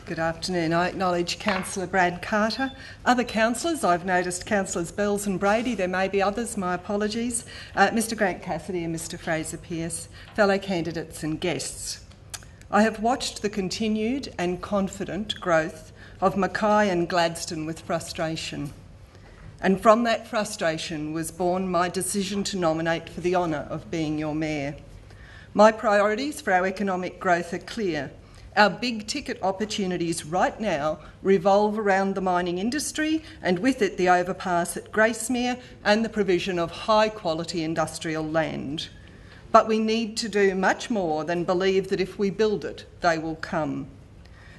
Good afternoon. I acknowledge Councillor Brad Carter. Other councillors, I've noticed Councillors Bells and Brady, there may be others, my apologies, Mr Grant Cassidy and Mr Fraser Pearce, fellow candidates and guests. I have watched the continued and confident growth of Mackay and Gladstone with frustration. And from that frustration was born my decision to nominate for the honour of being your mayor. My priorities for our economic growth are clear. Our big-ticket opportunities right now revolve around the mining industry and with it the overpass at Gracemere and the provision of high-quality industrial land. But we need to do much more than believe that if we build it, they will come.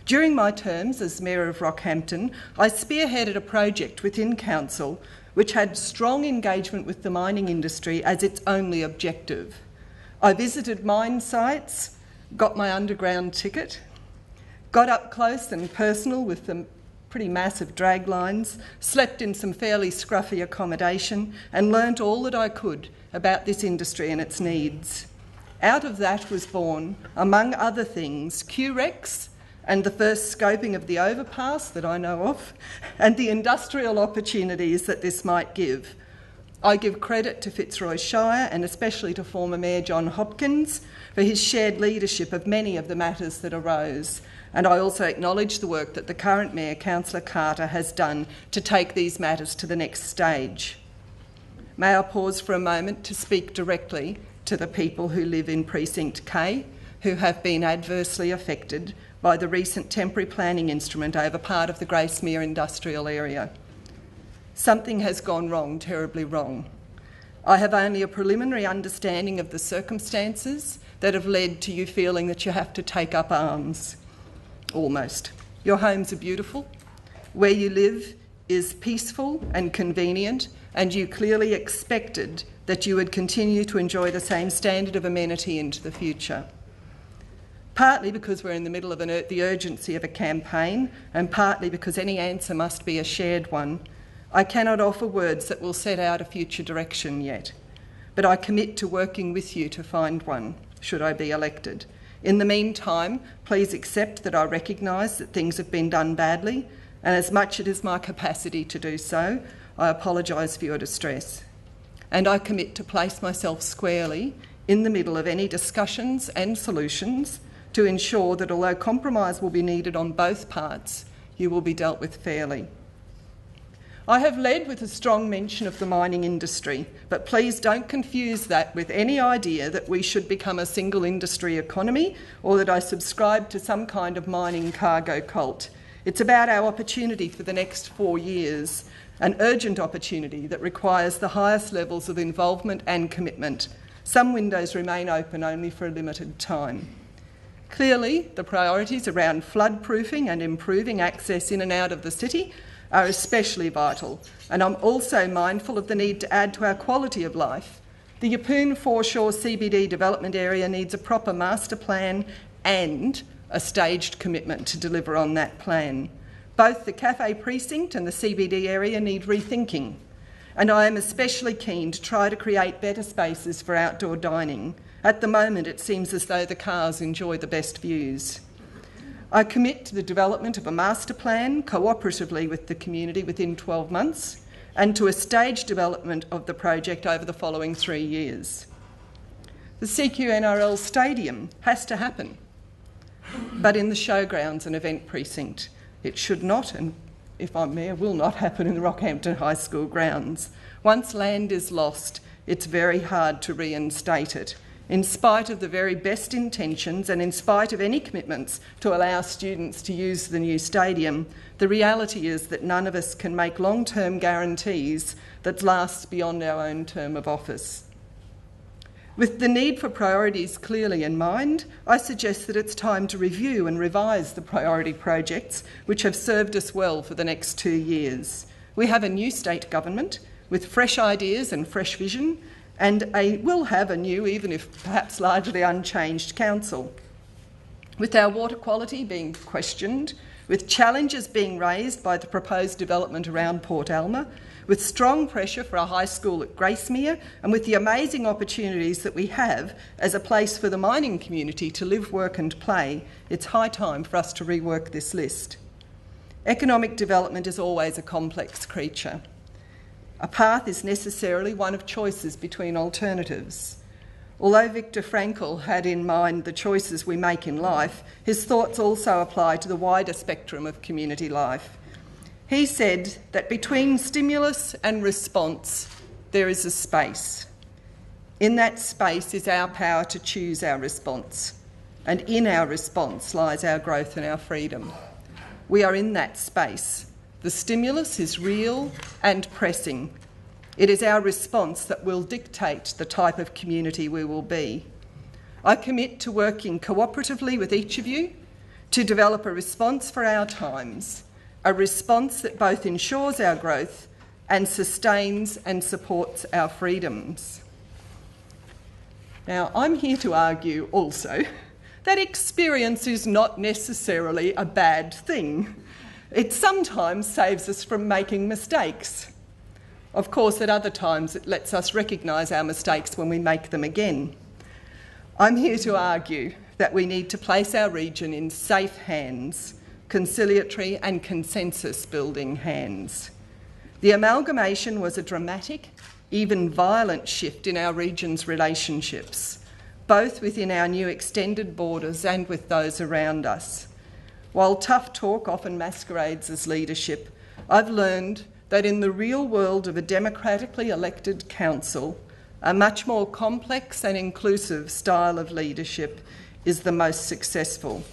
During my terms as Mayor of Rockhampton, I spearheaded a project within Council which had strong engagement with the mining industry as its only objective. I visited mine sites, got my underground ticket, got up close and personal with the pretty massive drag lines, slept in some fairly scruffy accommodation and learnt all that I could about this industry and its needs. Out of that was born, among other things, QREX and the first scoping of the overpass that I know of and the industrial opportunities that this might give. I give credit to Fitzroy Shire and especially to former Mayor John Hopkins for his shared leadership of many of the matters that arose. And I also acknowledge the work that the current Mayor, Councillor Carter, has done to take these matters to the next stage. May I pause for a moment to speak directly to the people who live in Precinct K, who have been adversely affected by the recent temporary planning instrument over part of the Gracemere industrial area. Something has gone wrong, terribly wrong. I have only a preliminary understanding of the circumstances that have led to you feeling that you have to take up arms. Almost. Your homes are beautiful. Where you live is peaceful and convenient, and you clearly expected that you would continue to enjoy the same standard of amenity into the future. Partly because we're in the middle of the urgency of a campaign, and partly because any answer must be a shared one, I cannot offer words that will set out a future direction yet. But I commit to working with you to find one, should I be elected. In the meantime, please accept that I recognise that things have been done badly, and as much as it is my capacity to do so, I apologise for your distress. And I commit to place myself squarely in the middle of any discussions and solutions to ensure that although compromise will be needed on both parts, you will be dealt with fairly. I have led with a strong mention of the mining industry, but please don't confuse that with any idea that we should become a single industry economy or that I subscribe to some kind of mining cargo cult. It's about our opportunity for the next 4 years, an urgent opportunity that requires the highest levels of involvement and commitment. Some windows remain open only for a limited time. Clearly, the priorities around flood-proofing and improving access in and out of the city are especially vital, and I'm also mindful of the need to add to our quality of life. The Yeppoon Foreshore CBD development area needs a proper master plan and a staged commitment to deliver on that plan. Both the cafe precinct and the CBD area need rethinking, and I am especially keen to try to create better spaces for outdoor dining. At the moment, it seems as though the cars enjoy the best views. I commit to the development of a master plan cooperatively with the community within 12 months and to a staged development of the project over the following 3 years. The CQNRL Stadium has to happen, but in the showgrounds and event precinct. It should not, and if I'm mayor, will not happen in the Rockhampton High School grounds. Once land is lost, it's very hard to reinstate it. In spite of the very best intentions and in spite of any commitments to allow students to use the new stadium, the reality is that none of us can make long-term guarantees that last beyond our own term of office. With the need for priorities clearly in mind, I suggest that it's time to review and revise the priority projects which have served us well for the next 2 years. We have a new state government with fresh ideas and fresh vision, and will have a new, even if perhaps largely unchanged, council. with our water quality being questioned, with challenges being raised by the proposed development around Port Alma, with strong pressure for a high school at Gracemere, and with the amazing opportunities that we have as a place for the mining community to live, work and play, it's high time for us to rework this list. Economic development is always a complex creature. A path is necessarily one of choices between alternatives. Although Viktor Frankl had in mind the choices we make in life, his thoughts also apply to the wider spectrum of community life. He said that between stimulus and response, there is a space. In that space is our power to choose our response, and in our response lies our growth and our freedom. We are in that space. The stimulus is real and pressing. It is our response that will dictate the type of community we will be. I commit to working cooperatively with each of you to develop a response for our times, a response that both ensures our growth and sustains and supports our freedoms. Now, I'm here to argue also that experience is not necessarily a bad thing. It sometimes saves us from making mistakes. Of course, at other times, it lets us recognise our mistakes when we make them again. I'm here to argue that we need to place our region in safe hands, conciliatory and consensus-building hands. The amalgamation was a dramatic, even violent shift in our region's relationships, both within our new extended borders and with those around us. While tough talk often masquerades as leadership, I've learned that in the real world of a democratically elected council, a much more complex and inclusive style of leadership is the most successful.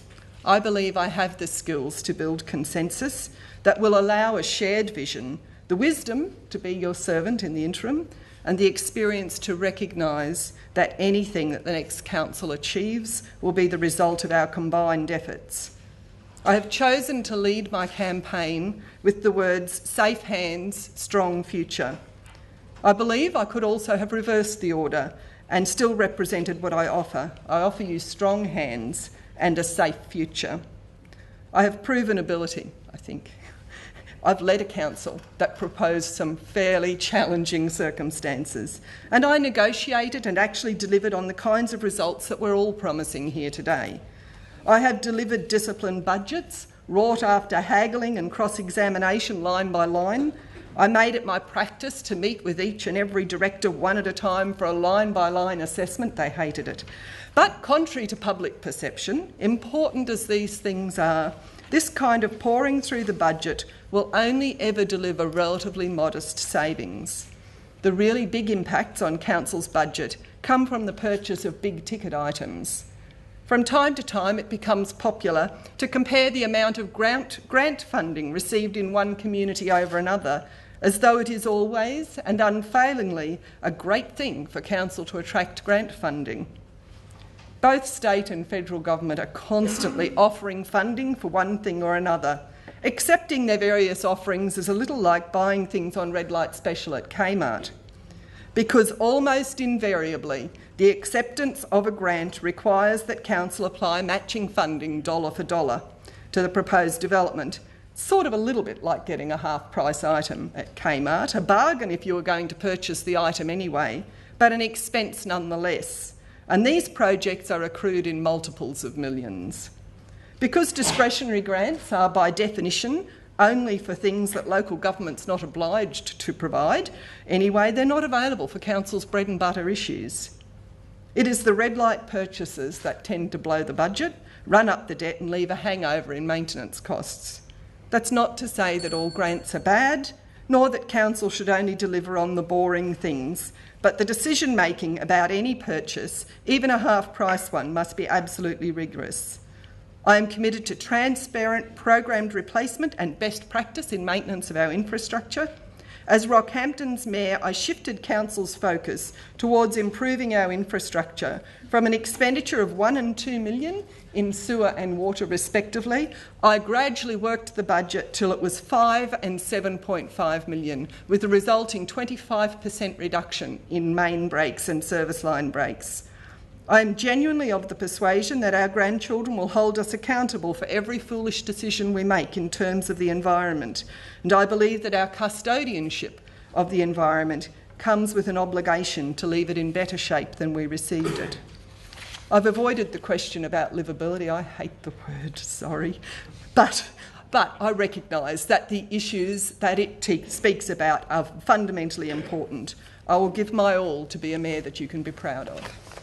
I believe I have the skills to build consensus that will allow a shared vision, the wisdom to be your servant in the interim, and the experience to recognise that anything that the next council achieves will be the result of our combined efforts. I have chosen to lead my campaign with the words safe hands, strong future. I believe I could also have reversed the order and still represented what I offer. I offer you strong hands and a safe future. I have proven ability, I think. I've led a council that proposed some fairly challenging circumstances, and I negotiated and actually delivered on the kinds of results that we're all promising here today. I have delivered disciplined budgets, wrought after haggling and cross-examination line by line. I made it my practice to meet with each and every director one at a time for a line-by-line assessment. They hated it. But contrary to public perception, important as these things are, this kind of pouring through the budget will only ever deliver relatively modest savings. The really big impacts on Council's budget come from the purchase of big-ticket items. From time to time, it becomes popular to compare the amount of grant funding received in one community over another, as though it is always and unfailingly a great thing for Council to attract grant funding. Both state and federal government are constantly offering funding for one thing or another. Accepting their various offerings is a little like buying things on red light special at Kmart, because almost invariably the acceptance of a grant requires that Council apply matching funding dollar for dollar to the proposed development. It's sort of a little bit like getting a half-price item at Kmart, a bargain if you were going to purchase the item anyway, but an expense nonetheless. And these projects are accrued in multiples of millions. Because discretionary grants are by definition only for things that local government's not obliged to provide, anyway, they're not available for Council's bread and butter issues. It is the red light purchases that tend to blow the budget, run up the debt and leave a hangover in maintenance costs. That's not to say that all grants are bad, nor that Council should only deliver on the boring things, but the decision-making about any purchase, even a half-price one, must be absolutely rigorous. I am committed to transparent, programmed replacement and best practice in maintenance of our infrastructure. As Rockhampton's Mayor, I shifted Council's focus towards improving our infrastructure from an expenditure of $1 and $2 million in sewer and water respectively. I gradually worked the budget till it was $5 and $7.5 million, with a resulting 25% reduction in main breaks and service line breaks. I am genuinely of the persuasion that our grandchildren will hold us accountable for every foolish decision we make in terms of the environment, and I believe that our custodianship of the environment comes with an obligation to leave it in better shape than we received it. I've avoided the question about livability. I hate the word, sorry. But I recognise that the issues that it speaks about are fundamentally important. I will give my all to be a mayor that you can be proud of.